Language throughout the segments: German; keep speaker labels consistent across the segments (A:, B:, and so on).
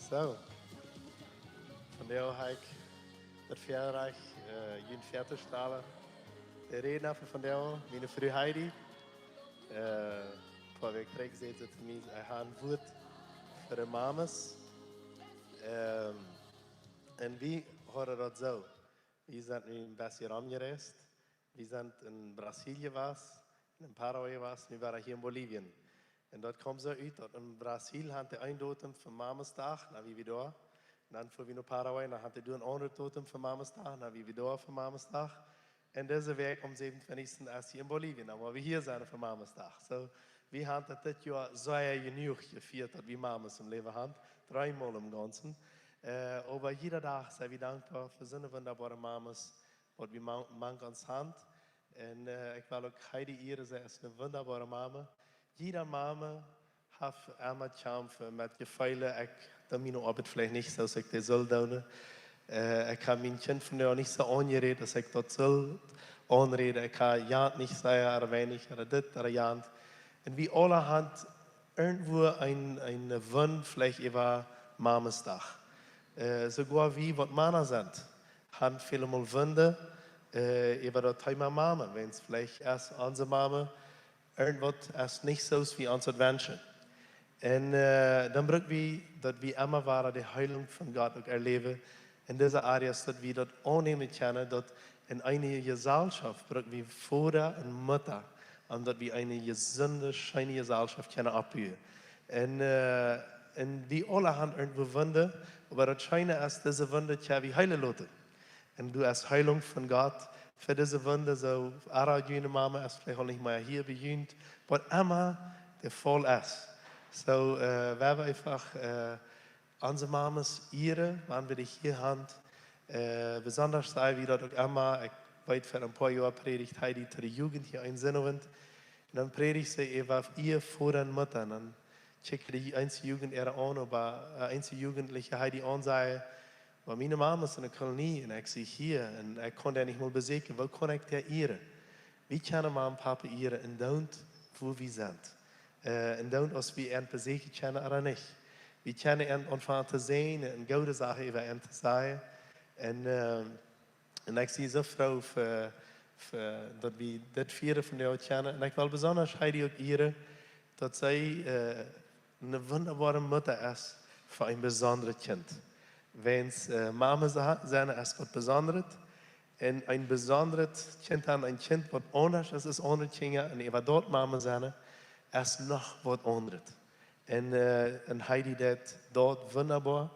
A: Zo, vandaag ga ik het verrijk jullie verder stellen. De reden af vandaag, mijn vrouw Heidi. Voor we krijgen ze het tenminste een woord voor de mamas. En wie horen dat zo? We zijn nu in Basiram gereisd. We zijn in Brazilië was, in Paraguay was, nu waren hier in Bolivien. En dat komt zo uit dat in Brazil had de einddatum van Mamesdag, naar wie we daar. Dan voor we naar Paraguay, dan had hij een andere datum van Mamesdag, naar wie we daar van Mamesdag. En deze week om 27 is hij in Bolivien, dan waar we hier zijn voor Mamesdag. So, we hebben dit jaar zeer genoeg gevierd dat we Mamas im Leben haben, 3 Mal im Ganzen. Aber jeder Tag sind wir dankbar für so eine wunderbare Mamas, was wir uns haben. Und ich will auch Heidi Ehre, sie ist eine wunderbare Mama. Jeder Mama hat einmal kämpfen mit Gefühlen. Ich kann meine Arbeit vielleicht nicht so, als ich das soll tun. Ich kann mein Kind von der nicht so anreden, dass ich das soll anreden. Ich kann ja nicht sagen, oder wenig, oder das, oder ja. Und wir alle haben irgendwo einen Wunsch, vielleicht über Mamestag. Sogar wie, was Männer sind, haben viele Mal Wunde über das Thema Mama. Wenn es vielleicht erst unsere Mama irgendwas erst nicht so ist wie unsere Wünsche. Und dann brauchen wir, dass wir immer waren, die Heilung von Gott auch erleben. In dieser Area, dass wir das annehmen können, dass in einer Gesellschaft brauchen wir Vater und Mutter. Und dass wir eine gesunde, schöne Gesellschaft können abbauen. Und wir alle haben irgendwo Wunde, aber das Schöne ist, diese Wunde können wir heilen lassen. Und du hast Heilung von Gott für diese Wunde, so, deine Mama ist vielleicht auch nicht mehr hier beginnt, was immer der Fall ist. So, wir haben einfach unsere Mamas ehren, wenn wir dich hier haben. Besonders sei wie das auch immer, ich weiß, für ein paar Jahre predigt Heidi zu der Jugend hier in Sinnowend. Und dann predigt sie über ihr Vater und Mutter. Und dann checkt die einzige Jugend ihre an, aber einzige Jugendliche Heidi an sei, weil meine Mama ist in der Kolonie und ich sehe hier und ich konnte nicht mal besiegen, wo kann ich der ehren? Wie können Mama und Papa ehren und don't, wo wir sind? Und don't, als wir ihn besiegen können oder nicht. Wir können ihn anfangen zu sehen und gute Sachen über ihn zu sagen. Und ich sehe so froh, dass wir das vieren von der kennen. Und ich will besonders Heidi auch ehren, dass sie eine wunderbare Mutter ist für ein besonderes Kind. Wenn es Mama sein ist, was Besonderes. Und ein besonderes Kind an ein Kind, was anders ist als andere Kinder. Und wenn dort Mama sein ist noch was anderes. Und Heidi das dort wunderbar.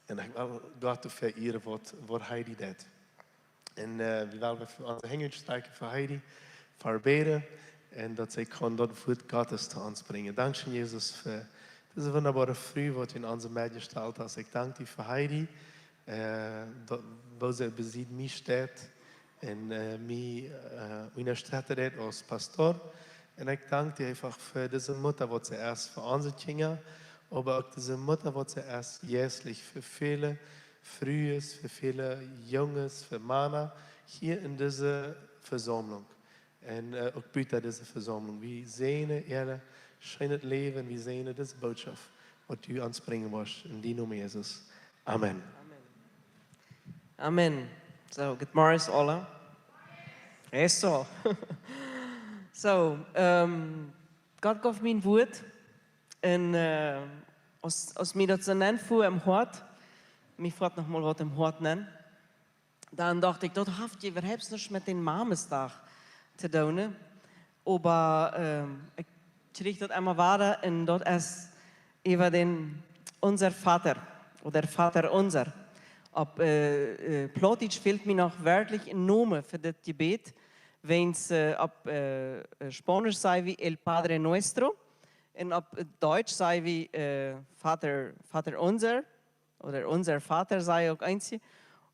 A: Und ich will Gott verehren, was Heidi das. Und wir wollen für unsere Hänge streiken für Heidi, für beten. Und dass sie das Wort Gottes zu uns bringen. Dankeschön, Jesus, für diese wunderbare Früh, die du in unserem Meer gestellt hast. Ich danke dir für Heidi, wo sie besieht mich steht und mich unterstützt als Pastor. Und ich danke dir einfach für diese Mutter, die sie erst für unsere Kinder, aber auch diese Mutter, die sie erst jährlich für viele Frühes, für viele Junges, für Männer hier in dieser Versammlung. Und auch bitte diese Versammlung. Wir sehen ihr schönes Leben, wir sehen diese Botschaft, was du uns bringen wirst. In die Namen Jesus. Amen.
B: Amen. So, good morning, alle. Eso. So, Gott gaf mir ein Wort. Und als mir das so nennt, vor im Hort, mich fragt nochmal, was im Hort nennt, dann dachte ich, das hat je überhaupt nicht mit dem Mamestag zu tun. Aber ich kriege das einmal weiter und das ist über den unser Vater oder Vater unser. Ab Plotitsch fehlt mir noch wörtlich ein Name für das Gebet, wenn es ab Spanisch sei wie El Padre Nuestro und ab Deutsch sei wie Vater unser oder unser Vater sei auch einzig.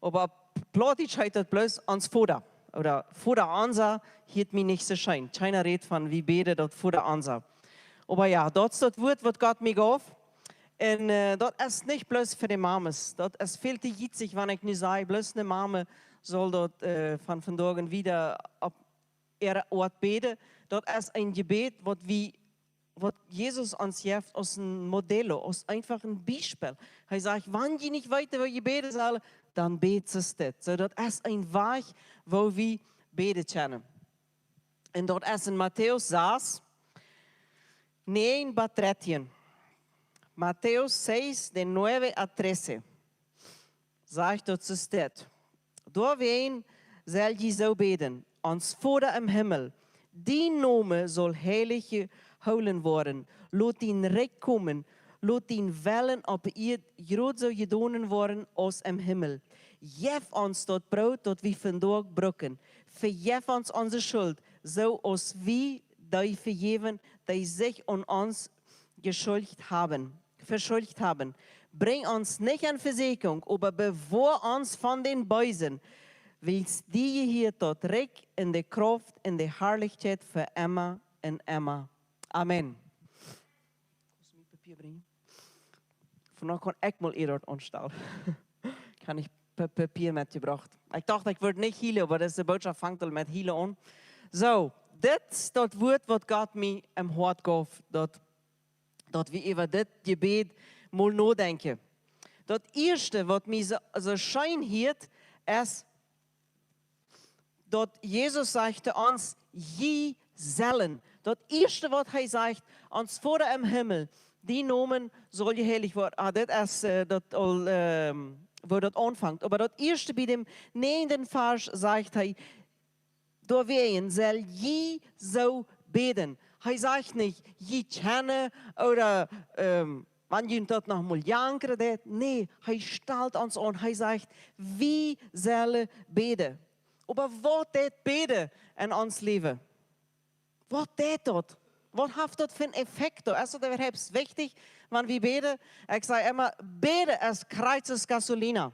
B: Aber ab Plotitsch heißt das bloß ans Vater. Oder Vater unser hielt mir nicht so schön. Keiner redet von wie bete das Vater unser. Aber ja, das ist das Wort, was Gott mir gab. Und das ist nicht bloß für die Mamas. Das fehlt die jitzig, wenn ich nicht sage, bloß eine Mama soll dort von morgen wieder auf ihre Ort beten. Das ist ein Gebet, was wir was Jesus uns geeft als een model, als einfach een Beispiel. Hij zegt, wanneer je niet weet waar je beten zal, dan beet ze dit. So, dat is een weg waar we beten kennen. En dat is in Matthäus 6, 9 bis 13. Matthäus 6, de 9 a 13. Sagt dat ze dit. Doorheen zal je zo beten. Ons Vader im Himmel, die Name soll heilig gehouden worden. Laat die Reich komen. Laat die Wellen op eerd groot zo gedaan worden als im Himmel. Geef ons dat brood dat we vandaag brokken. Vergeef ons onze schuld, zo als we die vergeven, die zich aan ons verschuldigd hebben. Bring ons niet in verzeking, aber bewaar ons van den Bösen. Wils die je hier tot Reich in de kracht en de heerlijkheid voor immer en immer. Amen. Moet je papier brengen? Vandaag kan ik mal eerder aanstellen. Ik heb niet papier metgebracht. Ik dacht, ik word niet hielen, maar deze boodschap vangt al met hielen aan. Zo, dit is dat woord wat God mij im hart gaf, dat we over dit gebed mal nadenken. Dat eerste wat mij zo schijn hield, is dat Jezus zegt ons, je zullen. Dat eerste wat hij zegt, ons Vader im Himmel, die Namen zal je heilig worden. Dit is dat al, waar dat aanvangt. Maar dat eerste bij dem 9e vers zegt hij, doorheen zal je zo beten. Hij zegt niet, je kennen, oder wanneer je dat nog mal jankeren. Nee, hij stelt ons aan. Hij zegt, wie zullen beten? Maar wat deed beden in ons leven? Wat deed dat? Wat heeft dat voor een effect? Also, dat is wichtig, wanneer we beten. Ik zeg immer, beten is kreuzes gasolina.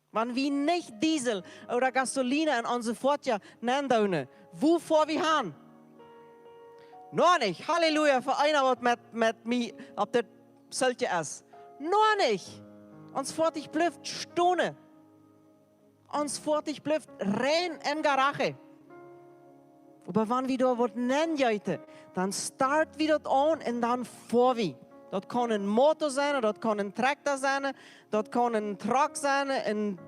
B: Wanneer we niet diesel oder gasolina in onze voetje nemen, wovor we gaan? Nog niet. Halleluja, voor einer wat met mij op dit zultje is. Nog niet. Ons voertuig blijft stonen. Ons voertuig blijft rein en garage. Maar wanneer we daar wat nemen, dan start we dat aan en dan voor we. Dat kan een motor zijn, dat kan een tractor zijn, dat kan een truck zijn, een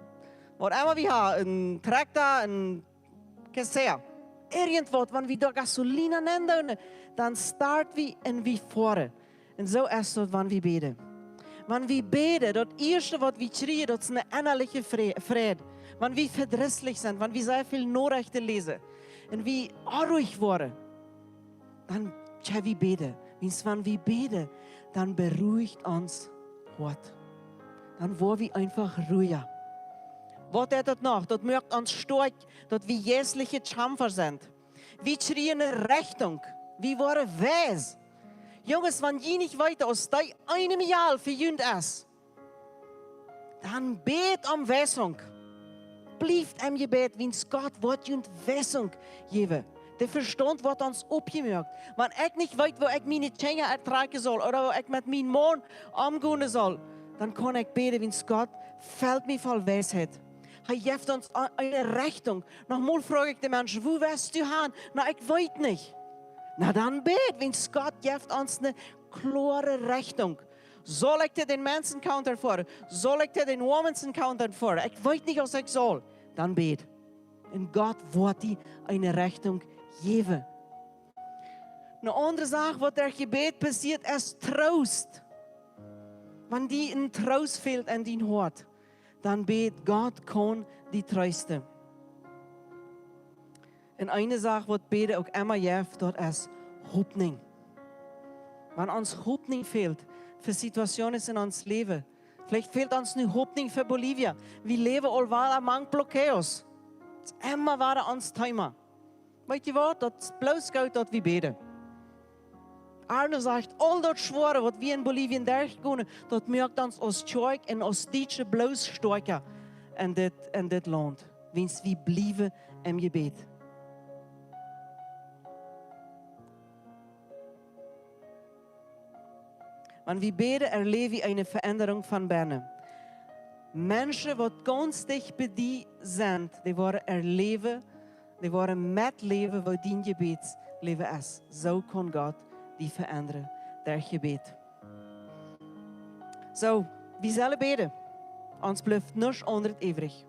B: whatever we hebben, een tractor, een kasseer. Irgendwas, wanneer we daar gasoline nemen, dan start we en we voeren. En zo is dat wanneer we beden. Wanneer we beden, dat eerste wat we schreeuwen, dat is een innerlijke vrede. Wanneer we verdrietig zijn, wanneer we sehr veel Nachrichten lezen en we onruhig worden, dan gaan we beden. Wanneer we beden, dan beruhigt ons Gott. Dan worden we einfach ruhiger. Wat is dat nog? Dat maakt ons sterk, dat we geestliche Kämpfer sind. We schreien Richtung. We worden wijs. Jongens, wanneer je niet weet, als dat een jaar verjunt is, dan beet om wijsung. Blijft hem gebed, wiens God wordt je wijsung geven. De verstand wordt ons opgemerkt. Wanneer ik niet weet, waar ik mijn tjenger uittrekken zal, of waar ik met mijn man omgaan zal, dan kan ik beden, wiens God vult mij vol wijsheid. Hij geeft ons een richting. Nogmaals vraag ik de mensen, hoe willst u gaan? Nou, ik weet niet. Nou, dan bid, wiens God geeft ons een klare richting. Zal ik dit den mensen counter voor? Zal ik dit den women's counter voor? Ik weet niet als ik zal. Dan bid. En God wordt die een richting geven. Een andere zaak wat er gebed passiert is troost. Wanneer die een troost fehlt in die hart, dan bid God kan die troosten. En een zaak wat beden ook immer geeft, dat is hoopning. Wanneer ons hoopning fehlt für Situationen in ons leven. Vielleicht fehlt uns nu hoopning für Bolivia. Wir leben al wel among bloqueos. Het is immer waar ons thema. Weet je wat? Dat is bloos goed dat we beden. Arno zegt, al dat schwere wat we in Bolivien durchgaan, dat maakt ons als sterk en als Deutsche bloos sterker in dit land. Wens we blijven in gebed. Wanneer we beten, erleben wir eine Veränderung von binnen. Menschen, die ganz dicht bei dir sind, die worden erleben, die worden mitleben, wat die Gebetsleben ist. So kann Gott die verändern. der gebed. So, we zullen beden. Ons blijft niks onder het ewig.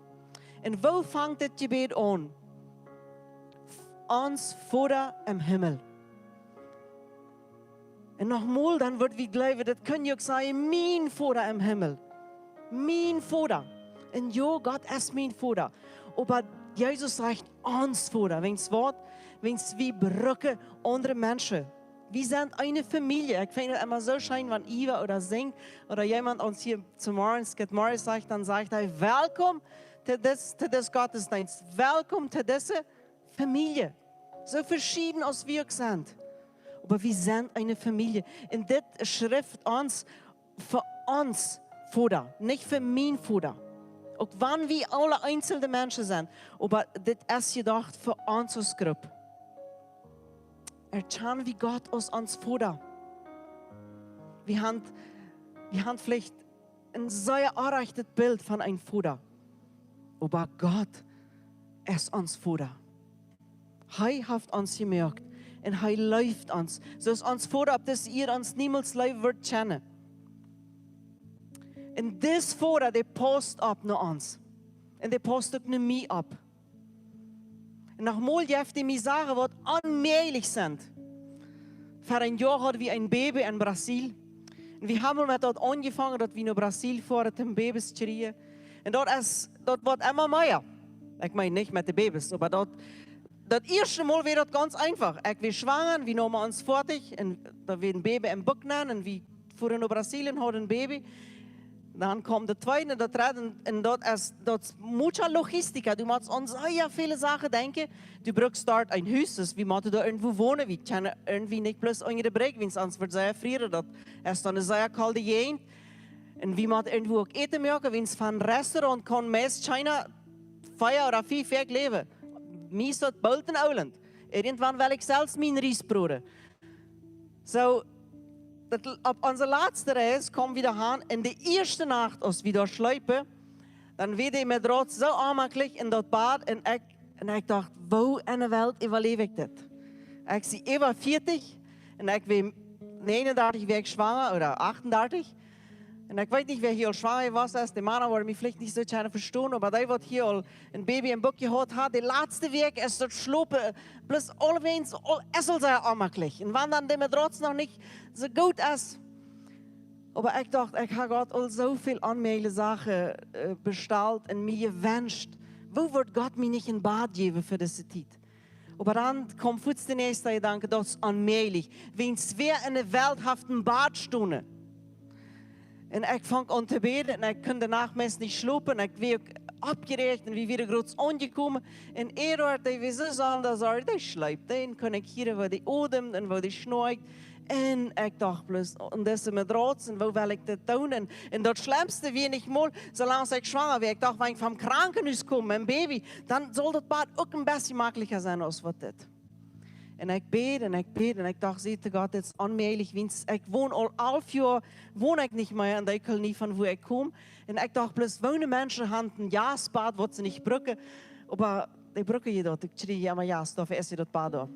B: En wo vangt het gebed aan? Ons Vader im Himmel. En nogmaals, dan wordt we geloven, dat kun je ook zeggen, mijn Vader im Himmel. Mijn Vader. En ja, God is mijn Vader. Aber Jesus zegt, ons Vader. Wenn's wir brücken andere Menschen. Wir sind eine Familie. Ich finde es immer so schön, wenn Iva oder singt oder jemand uns hier zum Morgen sagt, dann sagt er, willkommen zu this Gottesdienst. Willkommen zu dieser Familie. So verschieden als wir sind. Aber wir sind eine Familie. Und das schrift uns für uns Vater, nicht für mein Vater. Auch wenn wir alle einzelne Menschen sind. Aber das ist gedacht für uns als Gruppe. Erkennen wie Gott uns Vater. Wir haben vielleicht ein sehr erreichtes Bild von einem Vater. Aber Gott ist uns Vater. Er hat uns gemerkt und er läuft uns. So ist uns Vater, ob das ihr uns niemals leben wird kennen. Und das Vater, der passt ab nach uns. Und der passt auch nach mir ab. Und nochmal darf ich mir sagen, was allmählich sind. Vor ein Jahr hatten wir ein Baby in Brasilien. Und wir haben mit dort angefangen, dass wir nach Brasilien fahren, um Babys zu kriegen. Und dort wird immer mehr. Ich meine nicht mit den Babys, aber das erste Mal wird das ganz einfach. Ich bin schwanger, wir nehmen uns fertig, und da wird ein Baby im Bauch nehmen, und wir fahren nach Brasilien, haben ein Baby. Dann kommt der zweite, der dritte, und dort ist mucha Logistik. Du musst an sehr viele Sachen denken. Du brauchst dort ein Haus, wie musst du da irgendwo wohnen. Wir können irgendwie nicht bloß eine Brücke, wenn es sonst wird sehr frieren. Das ist dann eine sehr kalte Gegend. Und wie musst irgendwo auch essen merken, wenn es von einem Restaurant kommt, meist China 4 oder 5 Tage leben. Mir ist das bald in Irland. Irgendwann will ich selbst mein Reisbrot. So, auf unserer letzten Reise kommen wir wieder in die erste Nacht, als wir da schleipen, dann werde ich mit Rot so anmaklich in das Bad und ich dachte, wo in der Welt überlebe ich das? Ich war 40 und ich war 39 war ich schwanger oder 38. Und ich weiß nicht, wer hier schwanger war, die Männer wollen mich vielleicht nicht so gerne verstehen, aber der, der hier ein Baby im Bauch gehabt hat, der letzte Weg ist dort schlupen, plus allwegs, es soll sehr anmaklich. Und wenn dann der mit Rotz noch nicht so gut ist. Aber ich dachte, ich habe Gott all so viel anmähliche Sachen bestellt und mir gewünscht. Wo wird Gott mir nicht ein Bad geben für diese Zeit? Aber dann kommt kurz der nächste Gedanke, das ist anmählich. Wenn es wer in der Welt hat ein Bad stehen. Und ich fange an zu beten und ich konnte danach meist nicht schlafen. Ich war abgeregt und wir wieder kurz angekommen. Und hat wie so sagen, dass der schläft. Den kann ich hier, wo die ademt und wo die schnarcht. Und ich dachte bloß, und das ist mit Rotzen, wo will ich das tun? Und das Schlimmste, wie nicht mal, solange ich schwanger war, ich dachte, wenn ich vom Krankenhaus komme, ein Baby, dann soll das Bad auch ein bisschen möglicher sein, als was das. Und ich bete und ich dachte, seht Gott, jetzt allmählich, ich wohne all 4 Jahre, wohne ich nicht mehr, und ich kann nie von wo ich komme. Und ich dachte, bloß, wo Menschen haben ein Jasbad, was sie nicht brücken, aber die brücken je dort, ich schrie, ja, aber Jas, dafür ist das Bad da.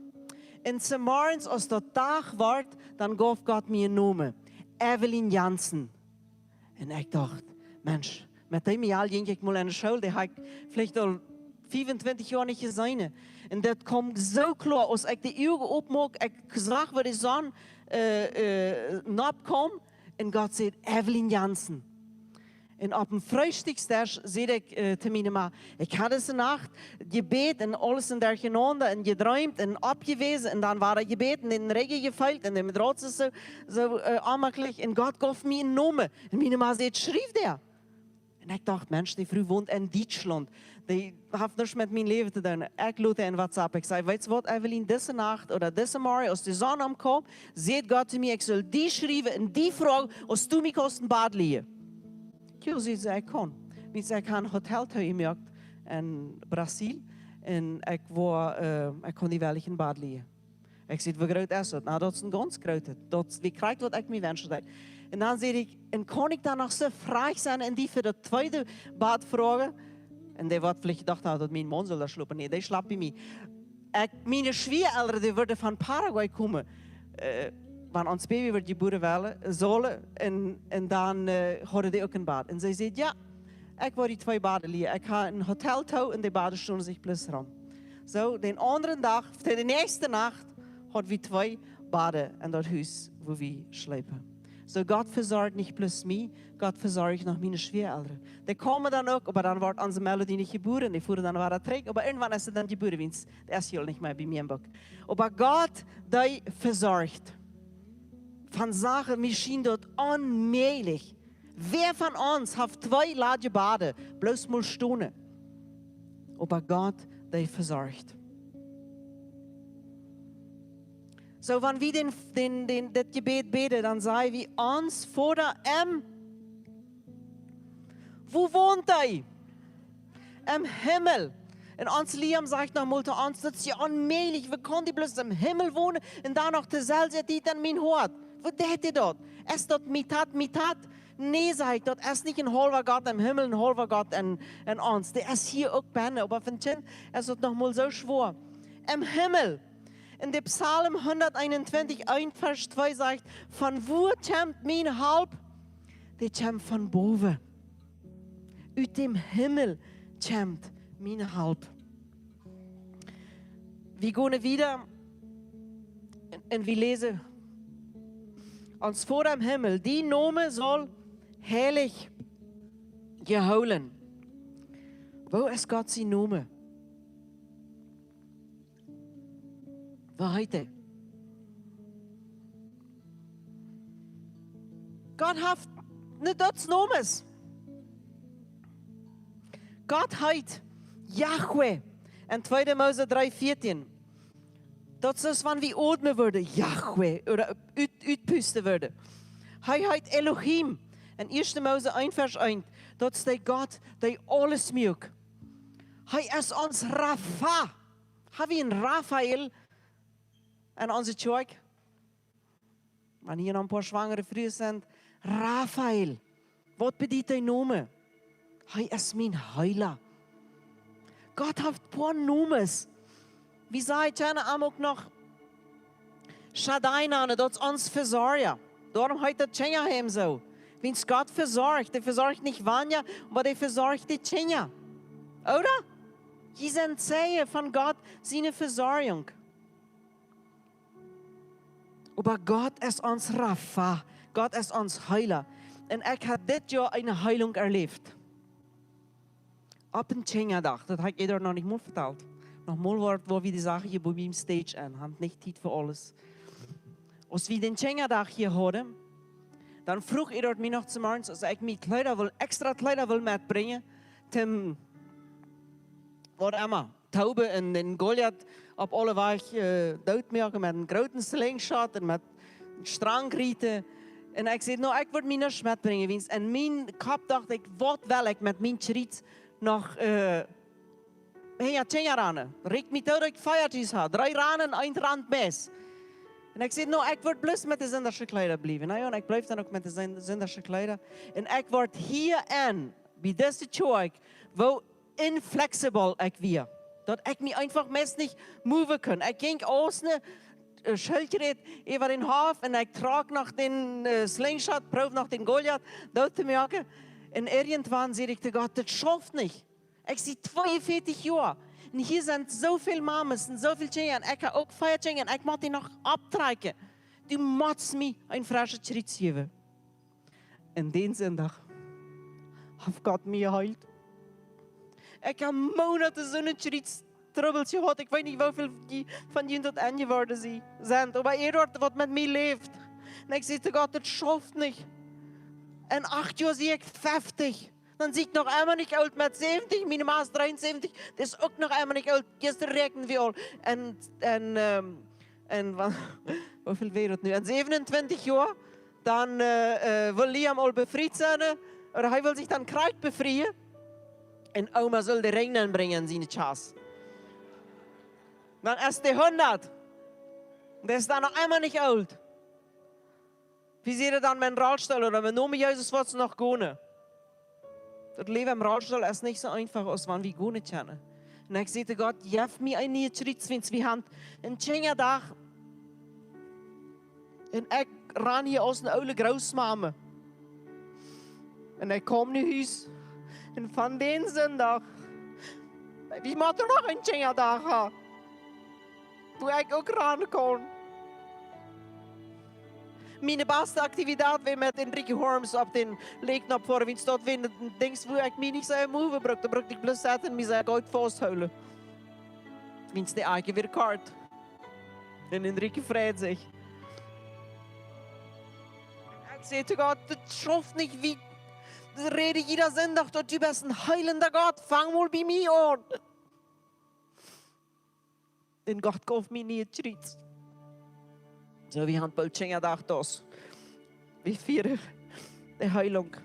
B: Und zum Morgens, als der Tag wird, dann gab Gott mir einen Namen, Evelyn Jansen. Und ich dachte, Mensch, mit dem Jahr ging ich mal in die Schule, die habe ich vielleicht al 25 Jahre nicht gesehen. Und das kommt so klar, als ich die Augen aufmache, ich sage, wo die Sonne nachkommt, und Gott sagt, Evelyn Jansen. Und auf dem Frühstückstisch sehe ich zu meiner Mann, ich hatte diese Nacht gebeten und alles in der Genonde und geträumt und abgewiesen. Und dann war er gebeten, in den Regen gefällt und mit Rotz so anmaklich. Und Gott gab mir einen Namen. Und meine Mann sagt, schrieb der. Und ich dachte, Mensch, die Frau wohnt in Deutschland. Die hat nichts mit meinem Leben zu tun. Ich lute in WhatsApp. Ich sage, weißt du was, Evelyn, diese Nacht oder diese Morgen, als die Sonne ankommt, sagt Gott zu mir, ich soll die schreiben und die fragen, als du mich aus dem Bad liegen. Ja, sie sagt, ich kann. Ich habe ein Hotel gemacht in Brasilien und ich kann die Welt in Bad liegen. Ich sage, wie groß ist das? Nou, dat is een ganz grote. Die krijgt wat ik me wenschte. En dan zeg ik, en kan ik dan nog zo vrij zijn en die voor de tweede bad vragen? En die wordt vielleicht gedacht, dat mijn man soll da schlopen. Nee, die slaapt bij mij. Mijn schwiegereltern, die worden van Paraguay komen. wanneer ons baby wordt geboren zullen, en dan hadden die ook een bad. En zij zei, ja, ik wil die 2 baden leren. Ik ga een hotel toe en de baden stonden zich plus ram. Zo, de andere dag, de nächste nacht, hadden we 2 baden in dat huis waar we slapen. So Gott versorgt nicht bloß mich, Gott versorgt noch meine Schwiegereltern. Die kommen dann auch, aber dann wird unsere Melodie nicht geboren, die fuhren dann weiter zurück, aber irgendwann ist sie dann geboren, wenn es das Jahr nicht mehr bei mir im Bock. Aber Gott, der versorgt. Von Sachen, mir schien dort unmöglich. Wer von uns hat 2 Lage Bade, bloß mal Stunden? Aber Gott, der versorgt. So, wenn wir das Gebet beten, dann sagen wir uns vor der wo wohnt er? Im Himmel. Und uns Liam sagt noch mal zu uns, das ist ja unmöglich, wie kann die bloß im Himmel wohnen und dann noch derselbe die dann mein Hort? Wo hätte ihr dort? Ist dort mitat? Nee, sag ich, dort ist nicht ein halber Gott im Himmel, ein halber Gott in uns. Der ist hier auch bei, aber von Kind ist es noch mal so schwer. Im Himmel. In dem Psalm 121, 1 Vers 2 sagt, von wo kommt mein Halb? Der kommt von boven. Uit dem Himmel kommt mein Halb. Wir gehen wieder und wir lesen uns vor dem Himmel. Die Name soll heilig gehouden. Wo ist Gott sein Name? Heute. Gott hat nicht das Nomes. Gott hat Yahweh. In 2. Mose 3,14. Dat is wanneer we ordenen worden. Yahweh. Oder uitpusten worden. Hij hat Elohim. In 1. Mose 1 vers 1. Dat is de God die alles maakt. Hij is ons Rapha. Hebben we een Raphael? En onze Tjoik, wanneer hier nog een paar zwangere vrouwen zijn, Raphael, wat bedoelt hij noemen? Hij is mijn heiler. Gott hat ein paar Nomes. Wie zei ik ook nog? Shaddai, dat is ons Versorger. Daarom heet dat Tjenja hem zo. Wens Gott versorgt, der versorgt nicht Vanya, aber der versorgt die Tjenja. Oder? Je zijn Zeichen von Gott, seine Versorgung. Aber Gott ist uns Rapha, Gott ist uns Heiler. Und ich habe dit Jahr eine Heilung erlebt. Op een Tjenja-dag, dat heb ik eerder nog niet meer verteld. Nogmaals waar we die Sache hier bij mijn stage aan, hand niet tijd voor alles. Als we den Tjenja-dag hier hadden, dan vroeg eerder mij nog zum Morgens, als ik mijn extra Kleider wil metbrengen, zum, wat immer, Taube en den Goliath op alle weg doodmaken met een grote slingshot en met strangrieten. En ik zei, nou, ik wil mij nog metbrengen. En in mijn kop dacht ik, wat wil ik met mijn schriet nog ja, 10 jaar aan. Riekt mij toe dat ik feiertjes had. 3 ranen, 1 rand mes. En ik zei, nou, ik word blus met de zinderse kleider blijven. Nou ja, en ik blijf dan ook met de zinderse kleider. En ik word hier aan, bij deze tjoek, wo inflexibel ik weer. Dat ik me einfach meest niet move kan. Ik ging außen, Schildgerät über den Hof en ik trag nog den Slingshot, proef nog den Goliath, dood te maken. En irgendwann zei ik te Gott, das schafft nicht. Ich zie 42 Jahre. Und hier sind so viele Mamas und so viele Kinder. Und ich habe auch 4 Kinder. Und ich muss die noch abtreiben. Du musst mir einen frischen Schritt geben. Und den Sonntag hat Gott mich geheilt. Ich habe Monate so einen Schrittstrubbel gehabt. Ich weiß nicht, wie viele von ihnen dort angeworden sind. Aber dort, was mit mir lebt. Und ich sagte Gott, das schafft nicht. In 8 Jahren sehe ich 50. Dan zie ik nog helemaal niet oud met 70, mijn maas 73. Dat is ook nog helemaal niet oud. Gisteren rekenen we al. En hoeveel wereld nu? En 27 jaar, dan wil Liam al bevrijd zijn. Oder hij wil zich dan kruid bevrijen. En oma zal de ring aanbrengen in zijn chas. Dan is hij 100. Dat is dan nog helemaal niet oud. Wie zie je dan met een rolstoel? Oder met noemen Jezus wat ze nog kunnen? Das Leben im Rollstuhl ist nicht so einfach, als wenn wir gar nicht kennen. Und ich sagte Gott, gib mir einen Schritt, wenn wir haben einen schönen Tag. En ik ran hier als een oude grootmama. En ik kom naar huis. En van die zondag, wie moet er nog een 10 dagen? Toen ik ook ran kon. Mijn beste activiteit weer met Enrique Horms op den leeknap voor wie staat winnen. Dings wo ik mij niet zou move bruk, dan bruk ik plus zetten en mij zou ik uit vasthouden. Winst de eigen weer kort. En Enrique vreit zich. Ik zei te God, het schoft niet wie. De reden jeder zondag dat u best een heilender God, fang mal bij mij aan. En God gaf mij niet het schriet. Zo, we gaan Paultjenga dag dos. We vieren de heilung.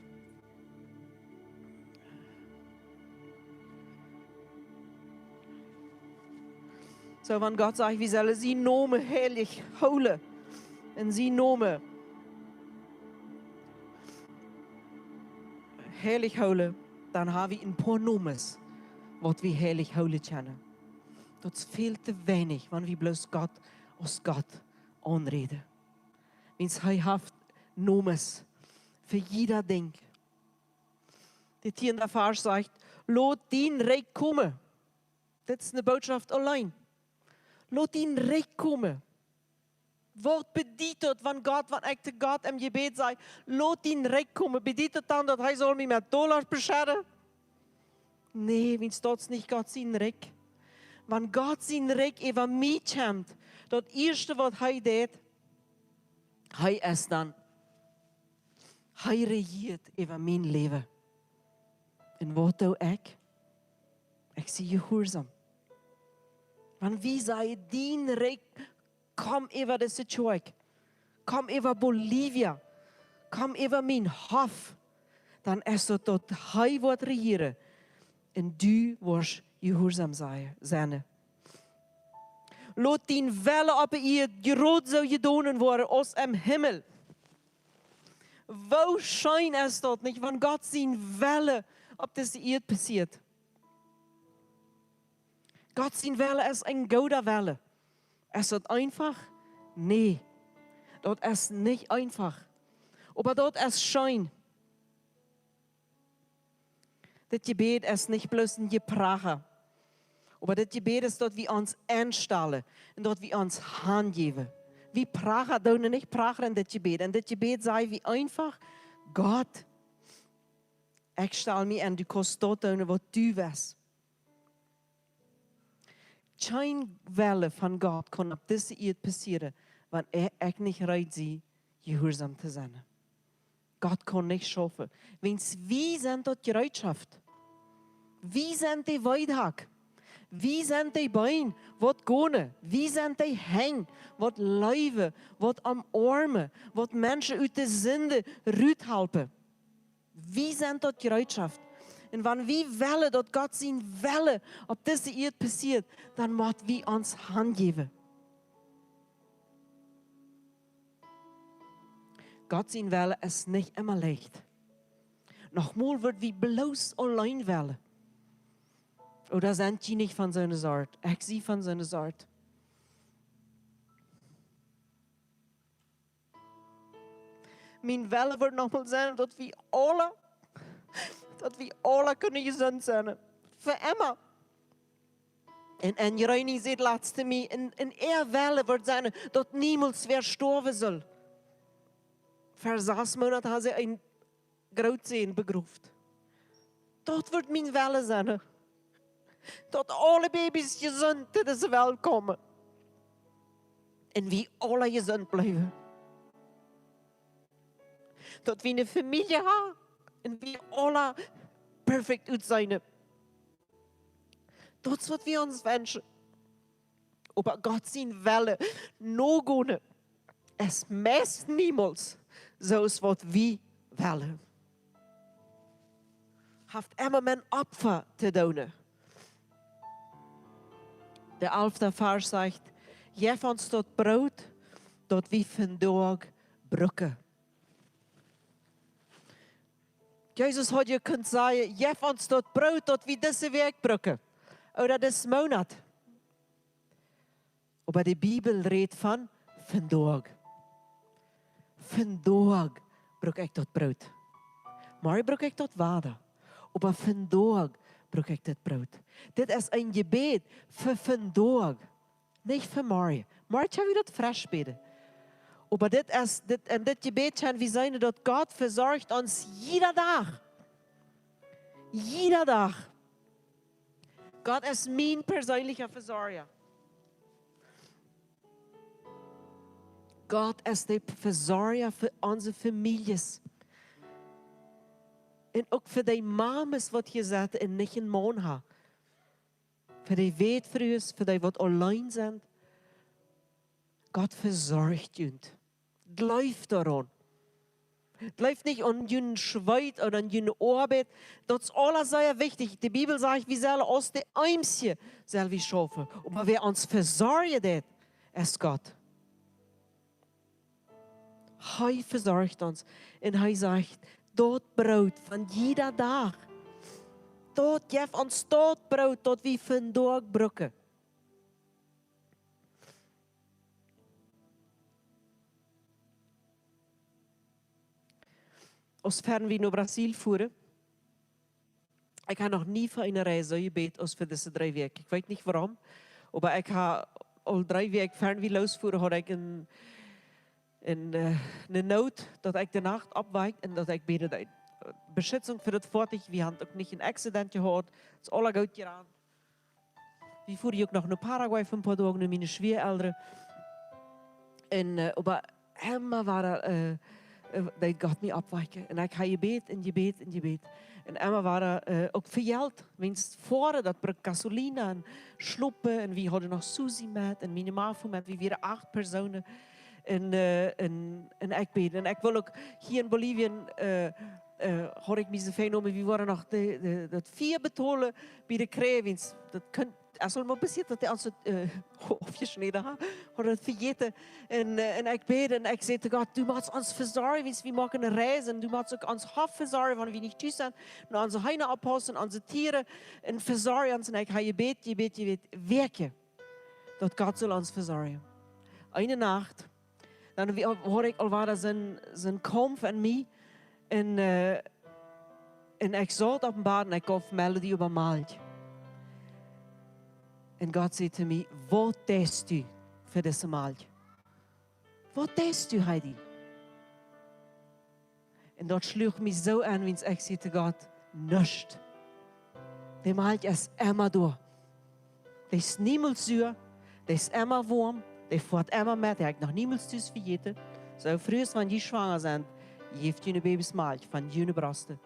B: Zo, want God zegt, we zullen zijn namen heilig houden. En zijn namen heilig houden. Dan hebben we een paar namen wat we heilig houden kennen. Dat is veel te weinig, want we bloos God als God aanreden. Wens hij heeft namen voor ieder ding. De 10e vers zegt, laat dien rijk komen. Dit is de boodschap alleen. Laat dien rijk komen. Wat bedient het van God, van ik te God en je gebed zei, laat dien rijk komen. Bedient het dan dat hij zal mij met dollars bescheren? Nee, wens dat is niet God zijn rijk. Want God zijn rijk even mij komt. Dat eerste wat hij deed, hij is dan, hij regeert over mijn leven. En wat doe ik? Ik zie je gehoorzaam. Want wie zei, dien rijk, kom over de situatie. Kom over Bolivia. Kom over mijn hof. Dan is het dat hij wordt regeren. En du wordt je gehoorzaam zijn. Laat die wellen op je groot zou je donen worden als im Himmel. Wo schijn is dat niet? Want God zien wellen op deze eerd passiert. God zien wellen is een gouden wellen. Is dat einfach? Nee. Dat is niet einfach. Maar dat is schijn. Dit gebed is niet plus een geprache. Maar dit gebed is dat we ons instellen en dat we ons handgeven. We praten doen niet praten in dit gebed. En dit gebed zei we einfach, God, ik stel me en du kost dat doen wat du was. Geen welle van God kan op deze eerd passeren, want ik niet rijdt zie, gehoorzaam te zijn. God kan niet schaffen. Wens wie zijn dat gereedschaft? Wie zijn die weidhak? Wie zijn die bein wat gaan? Wie zijn die hang wat leven, wat omarmen, wat mensen uit de zonde eruit helpen? Wie zijn dat gereedschaft? En wanneer wie willen dat God zien willen op deze eerd passiert, dan moet we ons hand geven. God zien willen is niet immer leicht. Nogmaals wordt wie bloos alleen willen. Oder zijn je niet van zijn soort? Ik zie van zijn soort. Mijn willen wordt nogmaals zijn dat we alle kunnen gezond zijn. Voor Emma. En Jeremy zei laatst mij, en willen wordt zijn dat niemand weer sterven zal. Voor 6 maanden had ze een grootzeen begroefd. Dat wordt mijn willen zijn. Dat alle baby's gezond te deze wereld komen. En wie alle gezond blijven. Dat we een familie hebben. En wie alle perfect uit zijn. Dat is wat we ons wensen. Maar God zien willen. No gaan. is meest niemals zoals wat we willen. Heeft immer men opfer te doen. De 11e vers zegt, geef ons tot brood, dat we vandaag brukken. Jezus had je kunnen zeggen, geef ons tot brood, dat we deze week brukken. Oder deze maand. Maar de Bijbel redt van vandaag. vandaag bruk ik tot brood. Maar bruk ik tot water. Maar vandaag bruk ik dit brood. Dit is een gebed voor vandaag. Niet voor morgen. Morgen gaan we dat fresh beden. Maar dit gebed gaan we zijn dat God verzorgt ons jeder dag. Jeder dag. God is mijn persoonlijke verzorger. God is de verzorger voor onze families. En ook voor die mamas wat je zet en niet een man heeft. Voor die weetvrouwen, voor die wat alleen zijn. God verzorgt je. Blijf daaraan. Blijf nicht an jenen Schweiz oder an jenen Arbeit. Das ist alles sehr wichtig. Die Bibel sagt, wir sollen aus dem Eimschen schaffen. Aber wer uns versorgt, ist Gott. Er versorgt uns. Und er sagt, dort Brot von jeder Tag. Dort geeft uns dort Brot, dort wir vandaag brücken. Als we naar Brazil voeren. Ik heb nog niet voor een reis zo gebeten als voor deze 3 weken. Ik weet niet waarom. Maar ik heb al 3 weken fern losvoeren, had ik een nood dat ik de nacht opwijkt en dat ik beten deed. Beschützung voor het voertuig. We hadden ook niet een accident gehad. Het is alles goed gedaan. We voeren ook nog naar Paraguay van een paar dagen met mijn schwiegelderen. En maar helemaal waren dat gaat niet opwijken. En ik ga je beet en je beet en je beet. En Emma waren ook vergeld. Minst voor dat we gasoline en sloppen. En we hadden nog Susie met en mijn mafu met. We waren 8 personen. En ik beet. En ik wil ook hier in Bolivie. Had ik me zo fijn we waren nog dat 4 betolen bij de krijwins. Dat kunt. Als het maar passiert dat hij ons opgesneden had, had het vergeten. En ik bid en ik zei tegen God, du moet ons verzorgen, we maken een reis en du moet ook ons hof verzorgen, wanneer we niet thuis zijn, en onze heine oppassen, onze tieren en verzorgen ons. En ik ga je bid, werken, dat God zal ons verzorgen. Eine Nacht, dan hoorde ik al waar zijn kampf aan mij en ik zat op een bad en ik gaf melodie over maaltje. En God zei te mij, wat deed u voor deze maaltje? Wat deed u, Heidi? En dat sloeg mij zo aan, want ik zei te God, niets. Die maaltje is immer door. Die is niemals zuur, die is immer warm, die voert immer met, die heb ik nog niemals thuis vergeten. Zo vroeg wanneer je zwanger bent, geeft je een baby's maaltje van je brasten.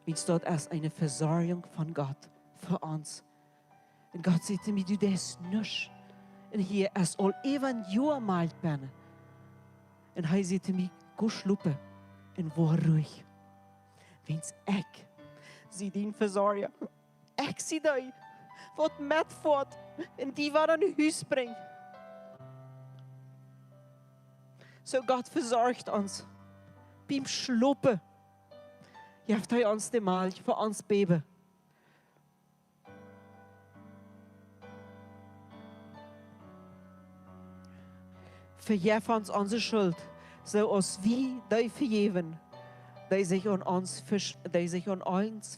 B: Want dat is een verzorging van God voor ons. En God zei te mij, du des niets. En hier is al even jouw maalt binnen. En hij zei te mij, ga slopen en word ruhig. Want ik zie die verzorgen. Ik zie die wat met voort en die wat aan huis brengt. Zo God verzorgt ons. Beim slopen geeft hij ons de maalt voor ons baby. Vergeef ons onze schuld, zoals wie die vergeven, die zich aan ons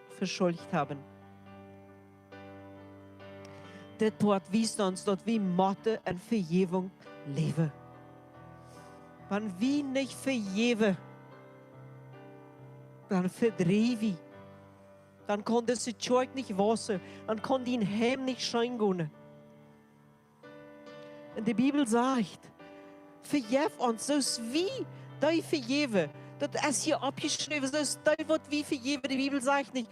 B: verschuldigd hebben. Dit woord wijst ons dat we moeten en vergeving leven. Wanneer we niet vergeven, dan verdrijven we. Dan kan deze tjoik niet wassen, dan kan die hem niet schijnen. En de Bibel zegt, vergeef ons zoals wie die vergeven. Dat is hier opgeschreven, zoals die wat we vergeven. De Bibel zegt niet,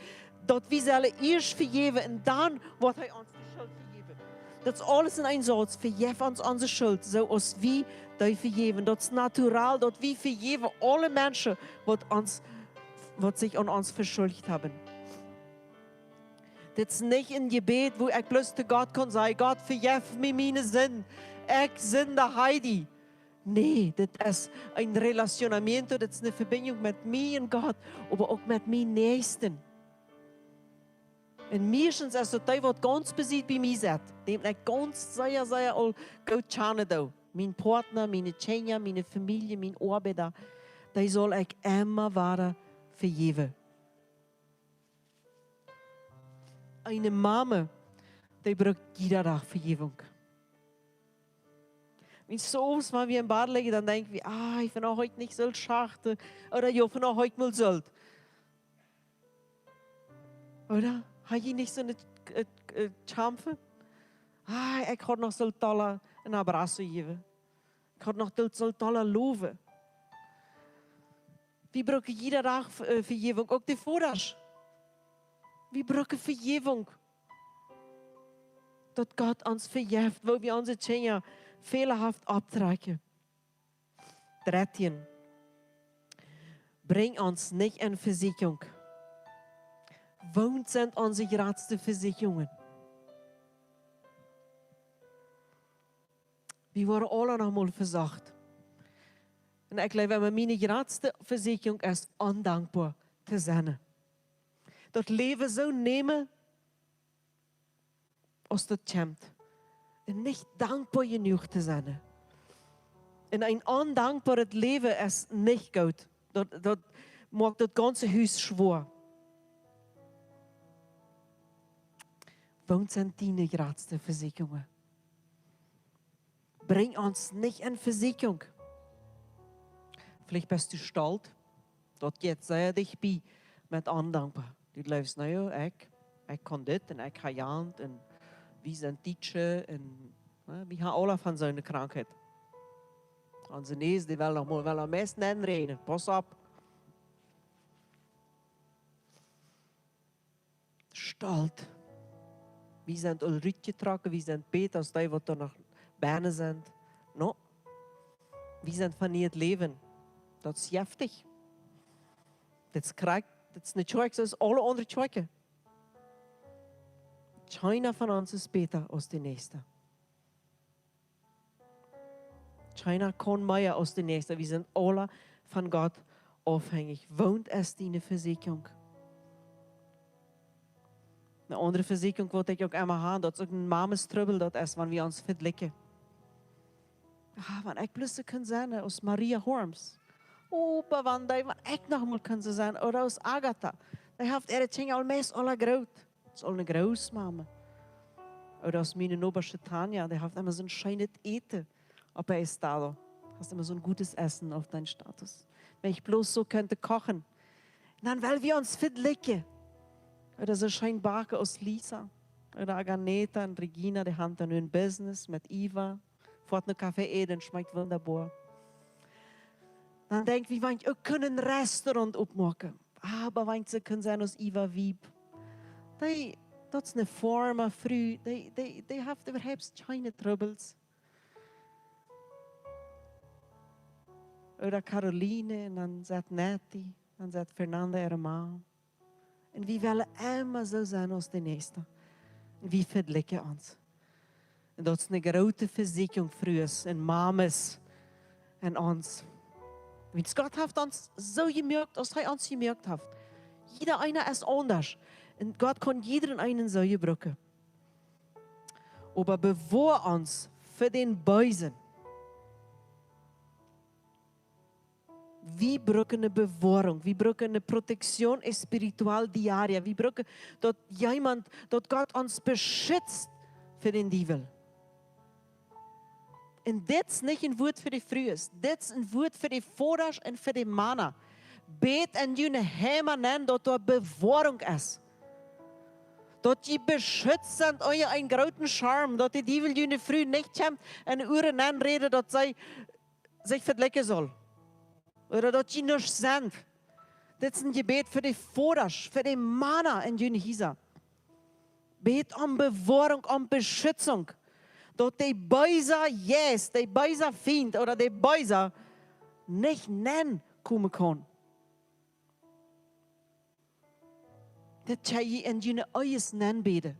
B: dat we zullen eerst vergeven en dan wordt hij ons de schuld vergeven. Dat is alles in een zins. Vergeef ons onze schuld, zoals we die vergeven. Dat is naturaal, dat we vergeven alle mensen wat zich aan ons verschuldigd hebben. Dit is niet een gebed, waar ik plus te God kan zeggen, God vergeef me mijn zin. Ik zin de Heidi. Nee, dit is een relacionamiento, dit is een verbinding met mij en God, maar ook met mijn naasten. En meestens is het die wat ganz bezit bij mij zit. Die ik ganz zeer al goed tjane doe. Mijn partner, mijn kinderen, mijn familie, mijn arbeider, die zal ik immer wieder vergeven. Eine Mama, die braucht jeder Tag Vergebung. Wenn soms wenn wir im Bad liegen, dann denken wir, ich bin auch heute nicht so schachte. Oder ich bin auch heute mal so. Oder? Habe ich nicht so eine Champfe? Ich kann noch so tolle een abraço geben. Ich kann noch so tolle loven. Wir brauchen jeder Tag Vergebung, auch die Vordersch. Wir brauchen Vergebung. Dat Gott uns vergeeft, wo wir unsere Kinder fehlerhaft abtrekken. 13. Bring uns nicht in Versicherung. Woont sind unsere grootste Versicherungen? Wir worden alle nog mal verzagt. En ik geloof, mijn grootste Versicherung ist, ondankbaar te zijn. Dat leven zo nemen, als dat komt. En niet dankbaar genoeg te zijn. En een ondankbaar leven is niet goed. Dat maakt het ganze huis schwer. Woont zijn 10 grootste Versicherungen. Bring uns nicht in Versicherung. Vielleicht bist du stolz. Dat geht sehr dich bei mit ondankbaar. Du läufst, nou ja, ik kan dit en ik ga jant en wie zijn Tietje en wie gaan alle van zo'n krankheid. Onze neus die wil nog wel am meisten inreden. Pas op. Stolz. Wie zijn Ulrike getrokken, wie zijn Peter, als die wat er nog bijna zijn. No. Wie zijn van niet het leven. Dat is heftig. Dat is krijg. Dat is niet schoek, zoals alle andere schoeken. Keiner von uns ist besser als die Nächste. Keiner kann mehr als die Nächste. Wir sind alle von Gott abhängig. Wohnt es die Versicherung? Eine andere Versicherung wollte ich auch einmal haben. Das ist ein Mamestrubbel, das ist, wenn wir uns verlicken. Wenn ich plötzlich kann sein, aus Maria Horms. Wenn ich noch mal kann sein, oder aus Agatha. Die hat ihre Dinge allmeest alle groot. Dat is al een grootmama. Oder aus mijn oberste Tanja, die hat immer so ein schönes Eten auf der Estado. Hast immer so ein gutes Essen auf deinen Status. Wenn ich bloß so könnte kochen. Dann, weil wir uns verlicken. Oder so schön backen aus Lisa. Oder Aganeta und Regina, die haben dann ein Business mit Iva. Fort eine Kaffee eten, schmeckt wunderbar. Dann denke ich, wenn ich auch ein Restaurant aufmachen. Aber wenn sie können sein aus Iva Wieb. Dat is een forme vrouw. Die heeft überhaupt keine troubles. Oder Caroline, en dan zit Nettie, dan zit Fernanda ihre man. En we willen immer zo zijn als de nächste. En we verlikken ons. En dat is een grote verzekering voor ons en mamas en ons. Want Gott heeft ons zo gemerkt, als hij ons gemerkt heeft. Jeder einer ist anders. Und Gott kann jeden einen so gebruiken. Aber bewahr uns für den Bösen. Wir brauchen eine Bewahrung. Wir brauchen eine Protektion spiritual diaria. Wir brauchen, dass Gott uns beschützt für den Teufel. Und das ist nicht ein Wort für die Frühes. Das ist ein Wort für die Vordersch und für die Männer. Bet en jullie hemel nennen, dat er Bewahrung ist. Dat je beschützt sind, euer einen großen Charme, dat die Teufel jullie früh nicht kommt en uren anreden, dat zij sich verlecken soll. Oder dat je nicht sind. Das ist ein Gebet für die Vordersch, für die Männer in jullie Hisa. Bet om Bewahrung, om Beschützung. Dat die Böse, yes, die Böse Feind oder die Böse nicht nennen kommen kann. Dat jij in je eigen naam beden.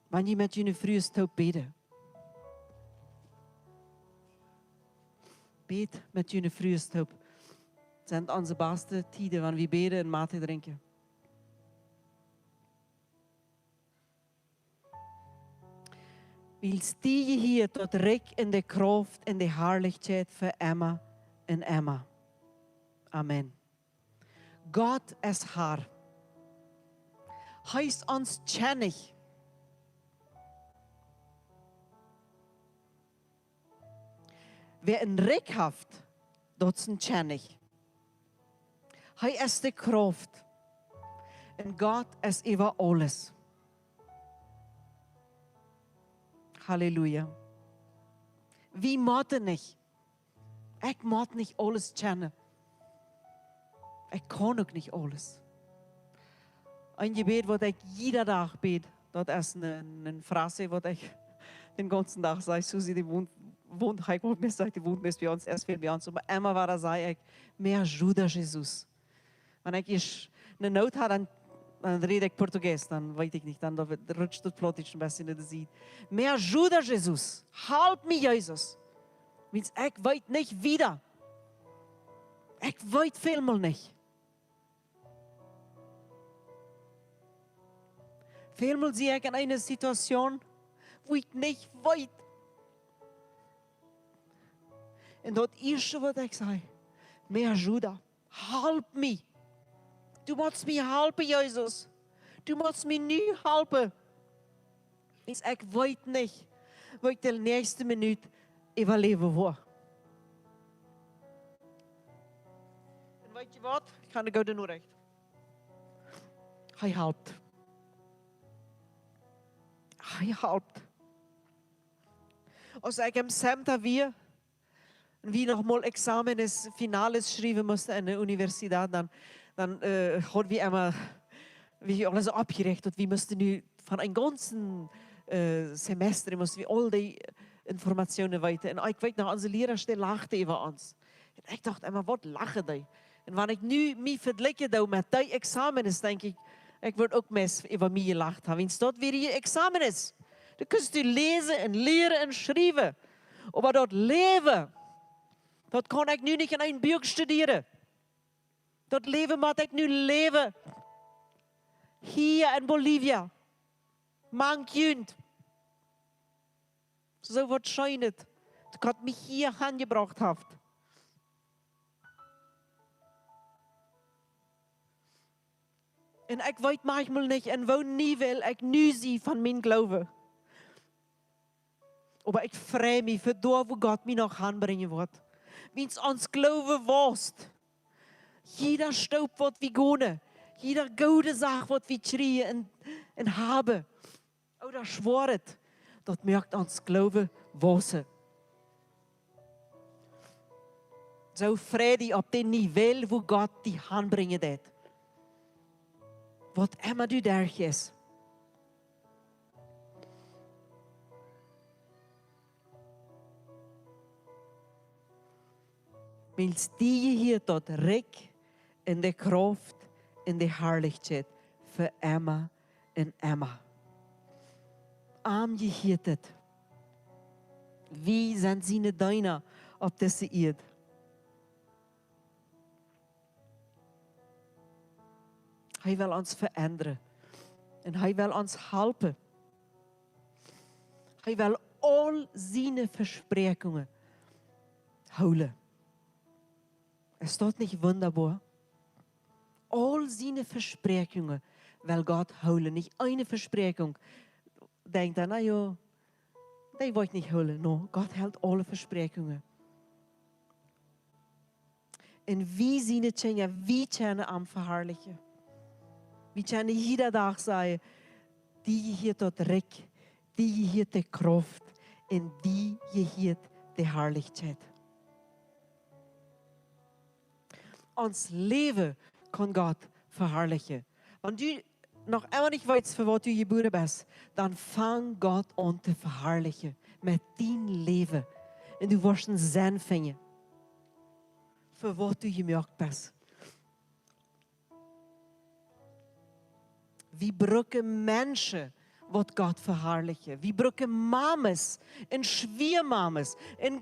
B: Wanneer je met je vrije stoot beden. Bid met je vrije stoot. Het zijn onze beste tijden wanneer we beden en mate drinken. Wils die hier tot rijk in de kracht en de heerlijkheid voor Emma en Emma. Amen. God is haar. Hij is ons tjennig. Wer een rijk heeft, dat is een tjennig. Hij is de kracht. En God is over alles. Halleluja. Wie moet niet? Ik moet niet alles kennen. Ik kan ook niet alles. Een gebed wat ik iedere dag bid, dat is een frase wat ik den ganzen dag zei. Susie, die woont, ik ook mis, die woont mis bij ons, erst veel bij ons. Maar Emma waar zei ik, me ajuda Jesus. Wanneer ik een nood had, dan red ik Portugees, dan weet ik niet, dan rutscht het plotisch een beetje in de zee. Me ajuda Jesus, help me Jesus. Want ik weet niet wie dat. Ik weet veel niet. Veelmaal zie ik in een situatie waar ik niet weet. En dat eerste wat ik zei, me ajuda, help me. Du musst me helpen, Jesus. Du musst me nu helpen. Dus ik weet niet wat ik de nächste minuut overleven wil. En weet je wat? Ik ga de gouden nu recht. Hij helpt. Hij helpt. Als ik hem semta weer, wie nog mal examens finales schrijven moesten in de universiteit, dan had we immer, wie alles opgericht, wie moesten nu van een ganzen semester, moesten we al die informationen weten. En ik weet nog, onze leraar lachte over ons. En ik dacht immer, wat lachen die? En wanneer ik nu me vergelijken met die examens, denk ik word ook mes over mij gelacht hebben. Want dat weer je examens. Dan kun je lezen en leren en schrijven. Maar dat leven, dat kan ik nu niet in een boek studeren. Dat leven moet ik nu leven. Hier in Bolivia. Mankjunt. Zo waarschijnlijk. Dat God mich hier aangebracht heeft. En ik weet manchmal niet en wou niet wil ik nu zie van mijn geloven. Maar ik vrij me voor door wo God mij nog aanbrengen wordt. Wiens ons geloven worst. Jeder Staub wat we gonen. Jeder gouden zaak wat we schreien en hebben. Dat schworet. Dat maakt ons geloven wassen. Zo vrij op den niveau wo God die aanbrengen deed. Wat immer du daar is. Wils die hier tot rijk in de kracht en de heerlijkheid voor Emma en Emma. Arm je hier het. Wie zijn zijn deiner op deze eerd? Hij wil ons veranderen. En hij wil ons helpen. Hij wil al zijn versprechingen houden. Is dat niet wunderbar? Al zijn versprechingen wil God houden. Niet één verspreching. Denk dan, nou joh, die wil ik niet houden. No, God houdt alle versprechingen. En wie zien het zijn, wie kennen hem verheerlijken? Wie kennen iedere dag zeggen, die hier tot rijk, die hier de kracht en die hier de heerlijkheid. Ons leven kan God verheerlijken. Want u nog immer niet weet voor wat u geboren bent, dan vang God aan te verheerlijken met die leven. En u wordt een zin vinden voor wat u gemaakt bent. Wie broken mensen wat God verheerlijken. Wie broken mamas en schwiermamas en